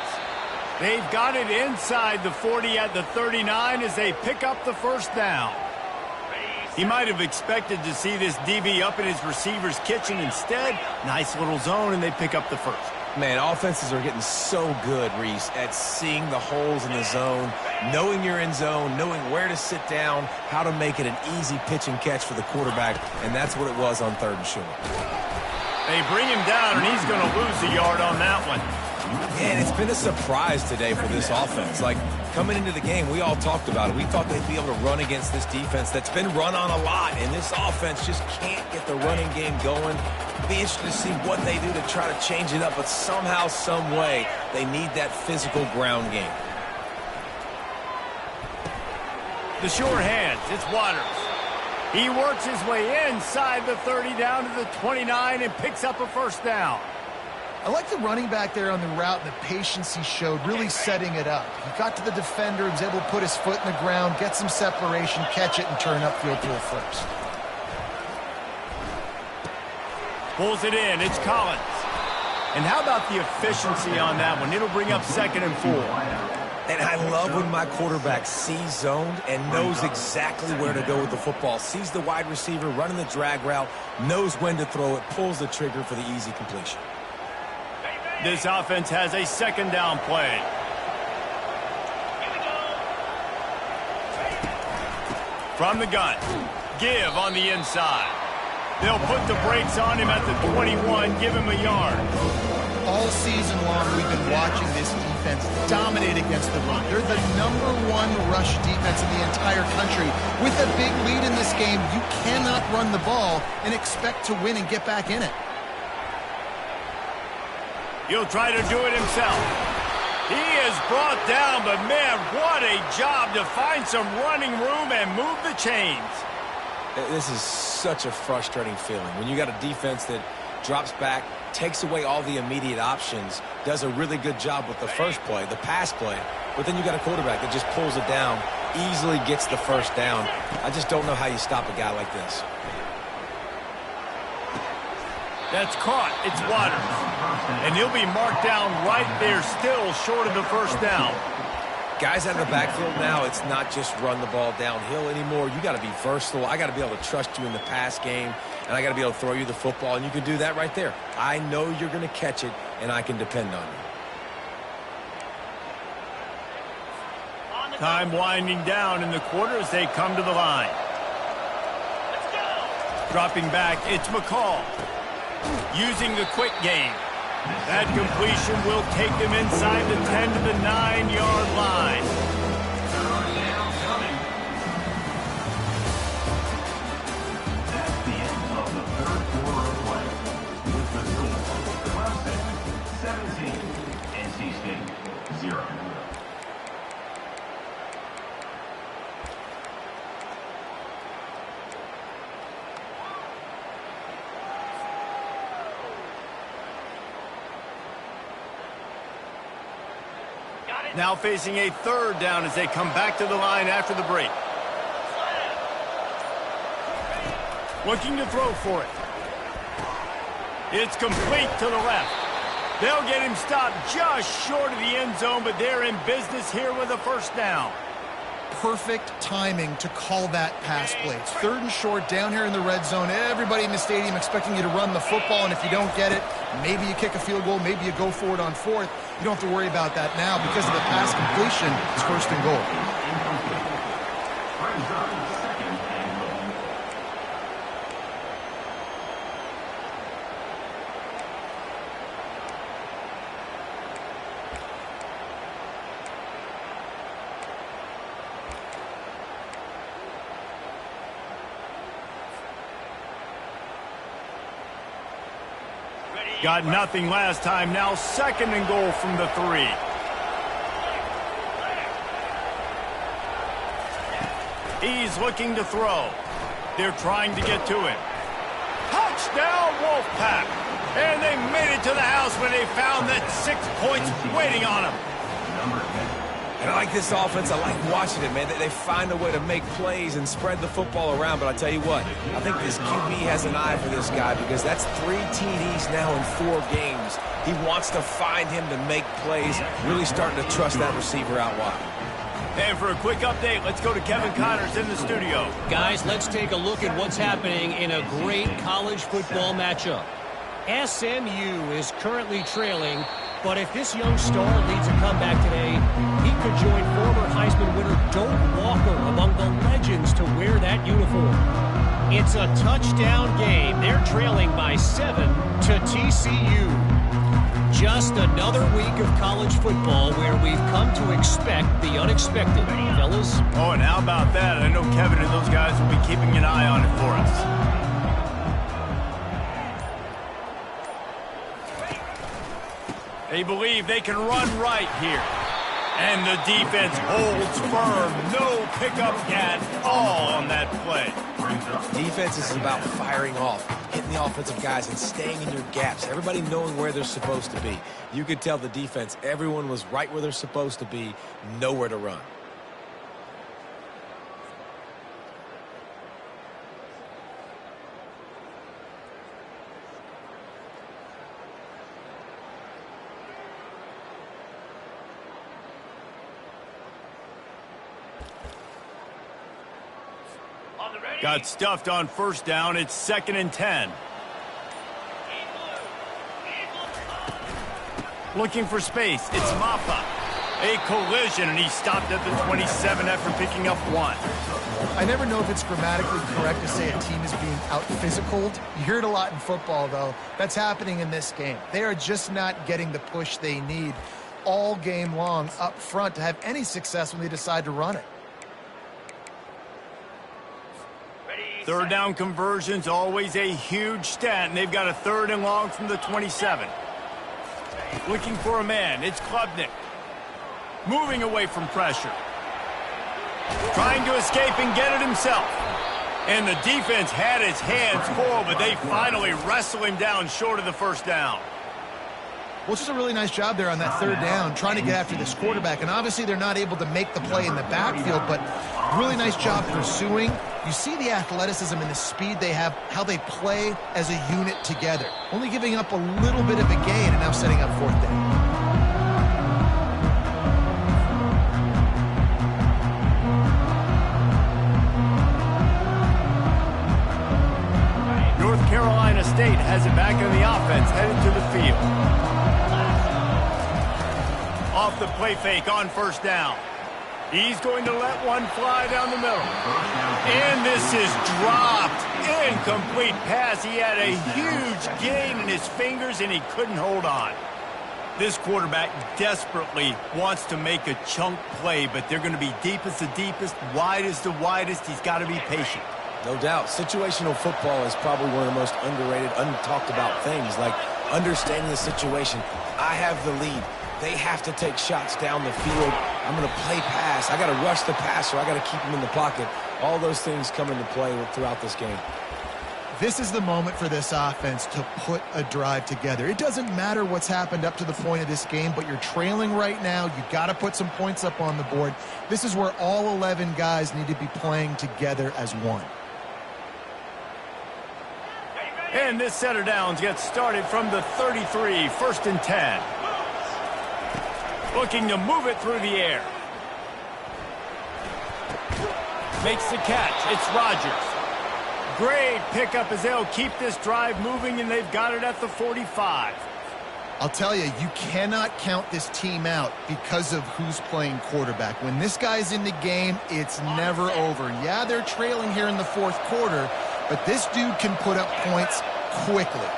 They've got it inside the 40 at the 39 as they pick up the first down. He might have expected to see this DB up in his receiver's kitchen. Instead, nice little zone, and they pick up the first. Man, offenses are getting so good, Reese, at seeing the holes in the zone, knowing you're in zone, knowing where to sit down, how to make it an easy pitch and catch for the quarterback, and that's what it was on third and short. They bring him down, and he's going to lose a yard on that one. Yeah, and it's been a surprise today for this offense. Like, coming into the game, we all talked about it. We thought they'd be able to run against this defense that's been run on a lot, and this offense just can't get the running game going. Be interested to see what they do to try to change it up, but somehow, some way, they need that physical ground game. The sure hands, it's Waters. He works his way inside the 30 down to the 29 and picks up a first down. I like the running back there on the route and the patience he showed, really setting it up. He got to the defender, he was able to put his foot in the ground, get some separation, catch it, and turn upfield to a first. Pulls it in. It's Collins. And how about the efficiency on that one? It'll bring up 2nd and 4. And I love when my quarterback sees zoned and knows exactly where to go with the football. Sees the wide receiver running the drag route, knows when to throw it, pulls the trigger for the easy completion. This offense has a second down play. From the gun. Give on the inside. They'll put the brakes on him at the 21, give him a yard. All season long, we've been watching this defense dominate against the run. They're the #1 rush defense in the entire country. With a big lead in this game, you cannot run the ball and expect to win and get back in it. He'll try to do it himself. He is brought down, but man, what a job to find some running room and move the chains. This is such a frustrating feeling when you got a defense that drops back, takes away all the immediate options, does a really good job with the first play, the pass play, but then you got a quarterback that just pulls it down, easily gets the first down. I just don't know how you stop a guy like this. That's caught. It's Waters. And he'll be marked down right there, still short of the first down. Guys out of the backfield now, it's not just run the ball downhill anymore. You got to be versatile. I got to be able to trust you in the pass game, and I got to be able to throw you the football, and you can do that right there. I know you're going to catch it, and I can depend on you. Time winding down in the quarter as they come to the line. Dropping back, it's McCall. Using the quick game. That completion will take them inside the 10 to the 9-yard line. Third down coming. That's the end of the third quarter of play. With the score, Clemson 17, NC State 0. Now facing a third down as they come back to the line after the break. Looking to throw for it. It's complete to the left. They'll get him stopped just short of the end zone, but they're in business here with a first down. Perfect timing to call that pass play. It's 3rd and short down here in the red zone. Everybody in the stadium expecting you to run the football, and if you don't get it, maybe you kick a field goal, maybe you go for it on 4th. You don't have to worry about that now because of the pass completion. It's 1st and goal. Brings up 2nd and goal. Got nothing last time. Now 2nd and goal from the 3. He's looking to throw. They're trying to get to him. Touchdown, Wolfpack! And they made it to the house when they found that 6 points waiting on them. And I like this offense. I like watching it, man. They find a way to make plays and spread the football around. But I tell you what, I think this QB has an eye for this guy because that's 3 TDs now in 4 games. He wants to find him to make plays, really starting to trust that receiver out wide. And for a quick update, let's go to Kevin Connors in the studio. Guys, let's take a look at what's happening in a great college football matchup. SMU is currently trailing, but if this young star leads a comeback today, he could join former Heisman winner Doak Walker among the legends to wear that uniform. It's a touchdown game. They're trailing by 7 to TCU. Just another week of college football where we've come to expect the unexpected, fellas. Oh, and how about that? I know Kevin and those guys will be keeping an eye on it for us. They believe they can run right here. And the defense holds firm. No pickup at all on that play. Defense is about firing off, hitting the offensive guys and staying in your gaps. Everybody knowing where they're supposed to be. You could tell the defense, everyone was right where they're supposed to be, nowhere to run. Got stuffed on first down. It's 2nd and 10. Looking for space. It's Maffa. A collision, and he stopped at the 27 after picking up 1. I never know if it's grammatically correct to say a team is being out-physicaled. You hear it a lot in football, though. That's happening in this game. They are just not getting the push they need all game long up front to have any success when they decide to run it. Third down conversion's always a huge stat, and they've got a 3rd and long from the 27. Looking for a man, it's Klubnik. Moving away from pressure. Trying to escape and get it himself. And the defense had his hands full, but they finally wrestle him down short of the 1st down. Well, it's just a really nice job there on that 3rd down, trying to get after this quarterback. And obviously they're not able to make the play in the backfield, but really nice job pursuing. You see the athleticism and the speed they have, how they play as a unit together. Only giving up a little bit of a gain and now setting up 4th down. North Carolina State has it back in the offense, headed to the field. Off the play fake on 1st down. He's going to let one fly down the middle. And this is dropped. Incomplete pass. He had a huge gain in his fingers, and he couldn't hold on. This quarterback desperately wants to make a chunk play, but they're going to be deep as the deepest, wide as the widest. He's got to be patient. No doubt. Situational football is probably one of the most underrated, untalked about things, like understanding the situation. I have the lead. They have to take shots down the field. I'm going to play pass. I got to rush the passer. I got to keep him in the pocket. All those things come into play throughout this game. This is the moment for this offense to put a drive together. It doesn't matter what's happened up to the point of this game, but you're trailing right now. You've got to put some points up on the board. This is where all 11 guys need to be playing together as one. And this set of downs gets started from the 33, 1st and 10. Looking to move it through the air. Makes the catch. It's Rodgers. Great pickup as they'll keep this drive moving, and they've got it at the 45. I'll tell you, you cannot count this team out because of who's playing quarterback. When this guy's in the game, it's never over. Yeah, they're trailing here in the 4th quarter, but this dude can put up points quickly.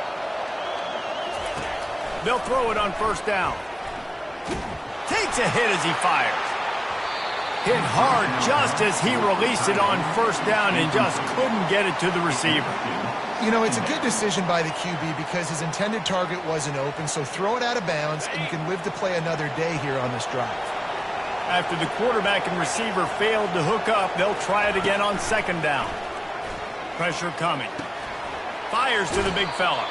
They'll throw it on 1st down. Takes a hit as he fires. Hit hard just as he released it on 1st down and just couldn't get it to the receiver. You know, it's a good decision by the QB because his intended target wasn't open, so throw it out of bounds, and you can live to play another day here on this drive. After the quarterback and receiver failed to hook up, they'll try it again on 2nd down. Pressure coming. Fires to the big fella.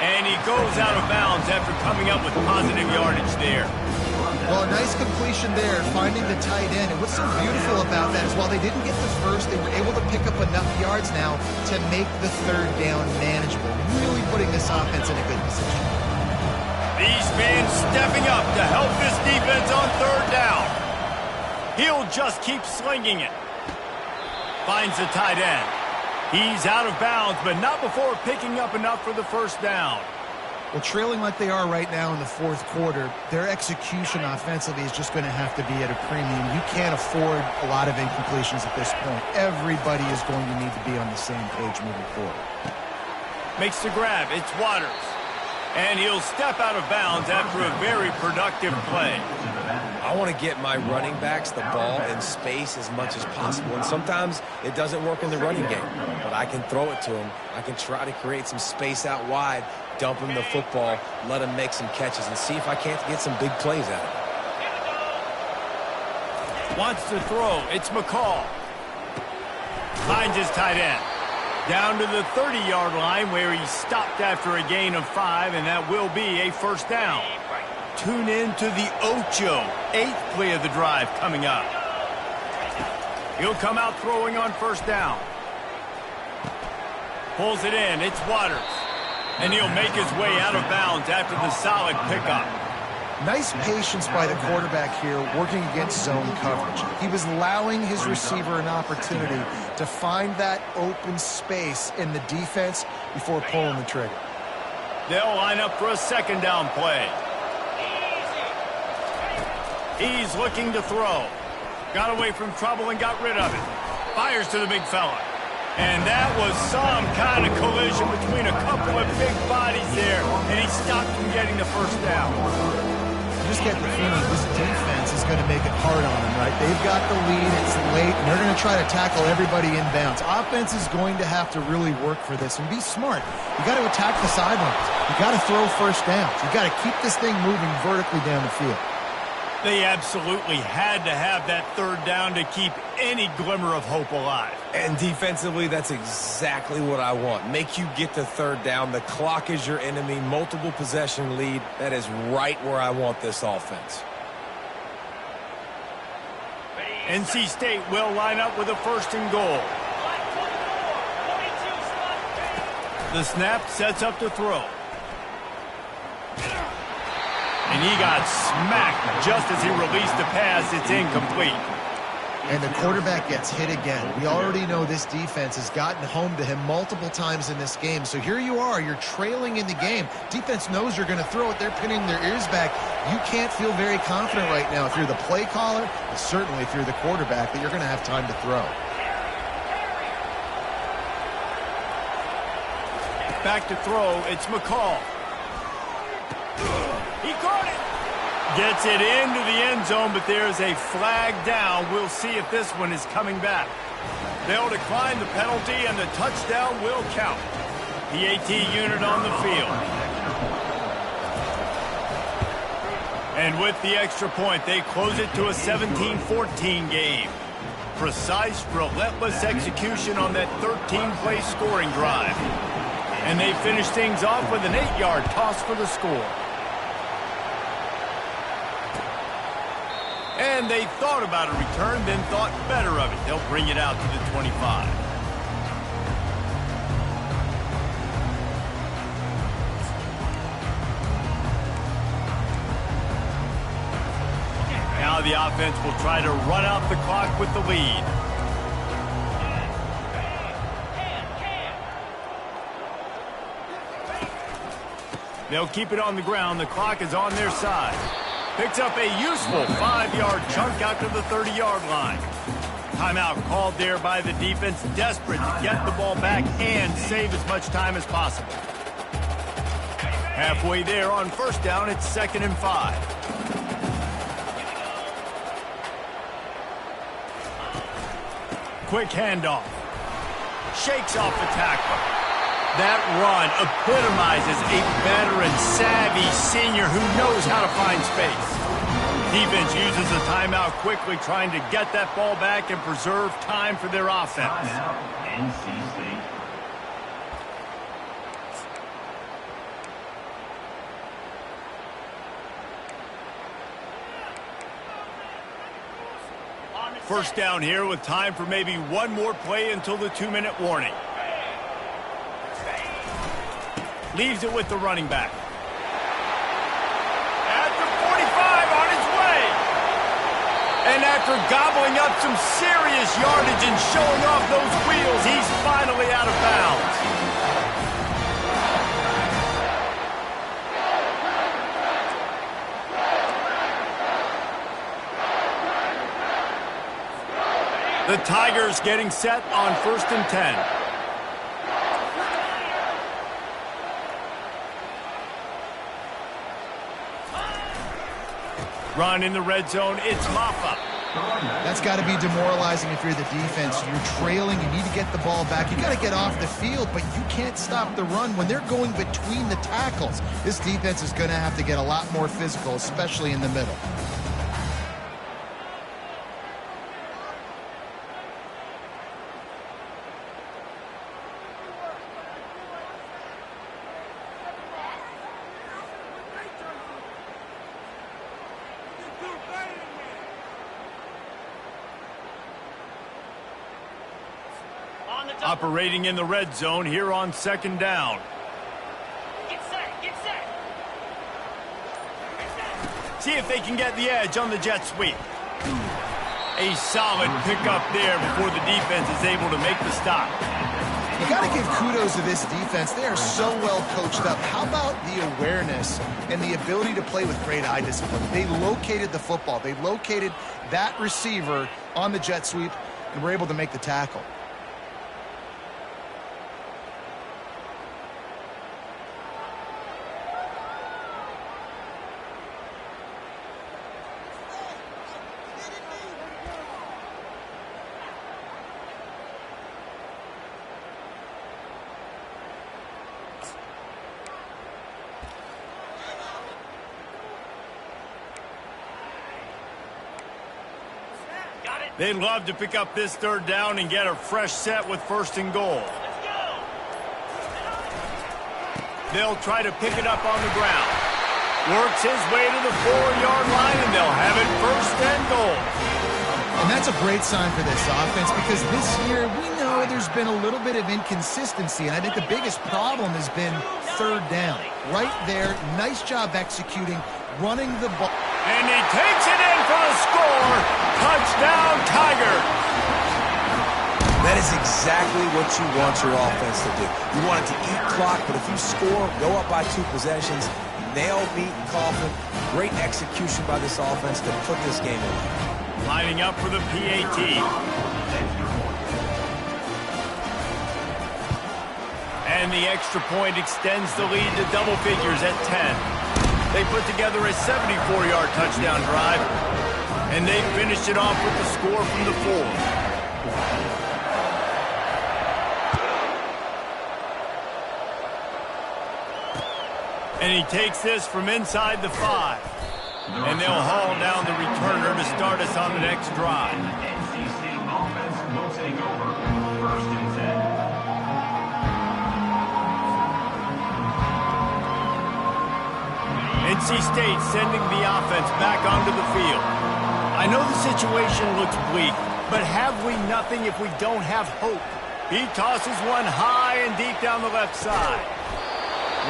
And he goes out of bounds after coming up with positive yardage there. Well, a nice completion there, finding the tight end. And what's so beautiful about that is while they didn't get the first, they were able to pick up enough yards now to make the 3rd down manageable. Really putting this offense in a good position. These fans stepping up to help this defense on 3rd down. He'll just keep slinging it. Finds the tight end. He's out of bounds, but not before picking up enough for the 1st down. Well, trailing like they are right now in the 4th quarter, their execution offensively is just going to have to be at a premium. You can't afford a lot of incompletions at this point. Everybody is going to need to be on the same page moving forward. Makes the grab. It's Waters. And he'll step out of bounds after a very productive play. I want to get my running backs the ball in space as much as possible. And sometimes it doesn't work in the running game, but I can throw it to them. I can try to create some space out wide, dump him the football, let him make some catches, and see if I can't get some big plays out of it. Wants to throw. It's McCall. Finds his tight end. Down to the 30-yard line where he stopped after a gain of 5, and that will be a 1st down. Tune in to the Ocho, 8th play of the drive coming up. He'll come out throwing on 1st down. Pulls it in. It's Waters. And he'll make his way out of bounds after the solid pickup. Nice patience by the quarterback here working against zone coverage. He was allowing his receiver an opportunity to find that open space in the defense before pulling the trigger. They'll line up for a 2nd down play. He's looking to throw. Got away from trouble and got rid of it. Fires to the big fella. And that was some kind of collision between a couple of big bodies there, and he stopped from getting the first down. Just get the feeling this defense is going to make it hard on them, right? They've got the lead, it's late, and they're going to try to tackle everybody inbounds. Offense is going to have to really work for this and be smart. You got to attack the sidelines. You got to throw first downs. You got to keep this thing moving vertically down the field. They absolutely had to have that third down to keep any glimmer of hope alive. And defensively, that's exactly what I want. Make you get the third down. The clock is your enemy. Multiple possession lead. That is right where I want this offense. NC State will line up with a first and goal. The snap sets up to throw. And he got smacked just as he released the pass. It's incomplete. And the quarterback gets hit again. We already know this defense has gotten home to him multiple times in this game. So here you are. You're trailing in the game. Defense knows you're going to throw it. They're pinning their ears back. You can't feel very confident right now if you're the play caller, and certainly if you're the quarterback, that you're going to have time to throw. Back to throw. It's McCall. He caught it. Gets it into the end zone, but there's a flag down. We'll see if this one is coming back. They'll decline the penalty, and the touchdown will count. The AT unit on the field. And with the extra point, they close it to a 17-14 game. Precise, relentless execution on that 13-play scoring drive. And they finish things off with an 8-yard toss for the score. And they thought about a return, then thought better of it. They'll bring it out to the 25. Now the offense will try to run out the clock with the lead. They'll keep it on the ground. The clock is on their side. Picks up a useful 5-yard chunk out to the 30-yard line. Timeout called there by the defense, desperate to get the ball back and save as much time as possible. Halfway there on first down, it's 2nd and 5. Quick handoff. Shakes off the tackle. That run epitomizes a veteran, savvy senior who knows how to find space. Defense uses a timeout quickly, trying to get that ball back and preserve time for their offense. Timeout, NC State. First down here with time for maybe one more play until the 2-minute warning. Leaves it with the running back. At the 45, on his way. And after gobbling up some serious yardage and showing off those wheels, he's finally out of bounds. The Tigers getting set on 1st and 10. Run in the red zone, it's Maffa. That's got to be demoralizing if you're the defense. You're trailing, you need to get the ball back. You got to get off the field, but you can't stop the run when they're going between the tackles. This defense is going to have to get a lot more physical, especially in the middle. Operating in the red zone here on 2nd down. Get set, get set. See if they can get the edge on the jet sweep. A solid pickup there before the defense is able to make the stop. You got to give kudos to this defense. They are so well coached up. How about the awareness and the ability to play with great eye discipline? They located the football. They located that receiver on the jet sweep and were able to make the tackle. They'd love to pick up this third down and get a fresh set with 1st and goal. They'll try to pick it up on the ground. Works his way to the 4-yard line, and they'll have it 1st and goal. And that's a great sign for this offense because this year we know there's been a little bit of inconsistency, and I think the biggest problem has been third down. Right there, nice job executing, running the ball. And he takes it in for the score. Touchdown, Tiger. That is exactly what you want your offense to do. You want it to eat clock, but if you score, go up by 2 possessions, nail, meet, and coffin. Great execution by this offense to put this game away. Lining up for the PAT. And the extra point extends the lead to double figures at 10. They put together a 74-yard touchdown drive, and they finished it off with the score from the 4. And he takes this from inside the 5. And they'll haul down the returner to start us on the next drive. NC State offense will take over 1st and 10. NC State sending the offense back onto the field. I know the situation looks bleak, but have we nothing if we don't have hope? He tosses one high and deep down the left side.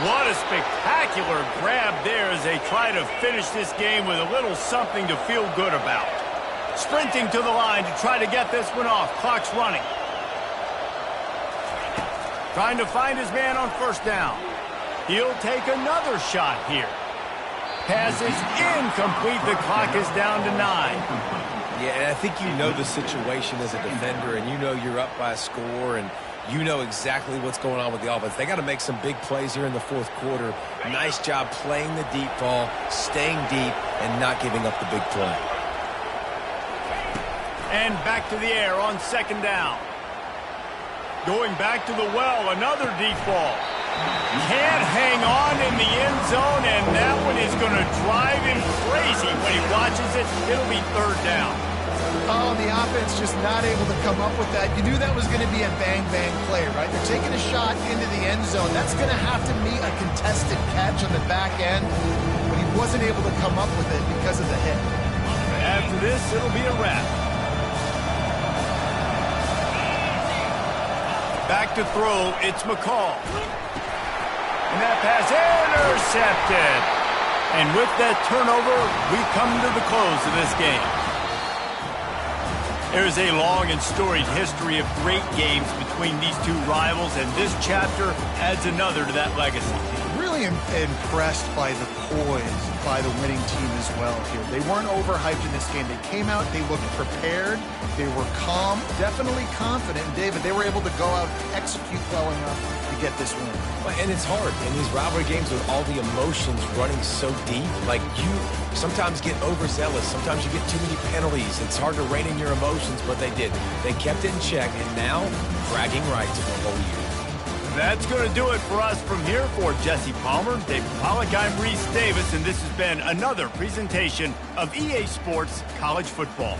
What a spectacular grab there as they try to finish this game with a little something to feel good about. Sprinting to the line to try to get this one off. Clock's running. Trying to find his man on 1st down. He'll take another shot here. Pass is incomplete. The clock is down to 9. Yeah, and I think you know the situation as a defender, and you know you're up by a score, and you know exactly what's going on with the offense. They got to make some big plays here in the 4th quarter. Nice job playing the deep ball, staying deep, and not giving up the big play. And back to the air on 2nd down. Going back to the well, another deep ball. Can't hang on in the end zone, and that one is going to drive him crazy when he watches it. It'll be 3rd down. Oh, the offense just not able to come up with that. You knew that was going to be a bang-bang play, right? They're taking a shot into the end zone. That's going to have to be a contested catch on the back end, but he wasn't able to come up with it because of the hit. After this, it'll be a wrap. Back to throw, it's McCall. And that pass intercepted. And with that turnover, we come to the close of this game. There's a long and storied history of great games between these two rivals, and this chapter adds another to that legacy. Really impressed by the poise by the winning team as well here. They weren't overhyped in this game. They came out, they looked prepared, they were calm, definitely confident. And David, they were able to go out and execute well enough to get this win. And it's hard in these rivalry games with all the emotions running so deep. Like, you sometimes get overzealous. Sometimes you get too many penalties. It's hard to rein in your emotions, but they did. They kept it in check, and now bragging rights for the whole year. That's going to do it for us from here. For Jesse Palmer, David Pollack, I'm Reese Davis, and this has been another presentation of EA Sports College Football.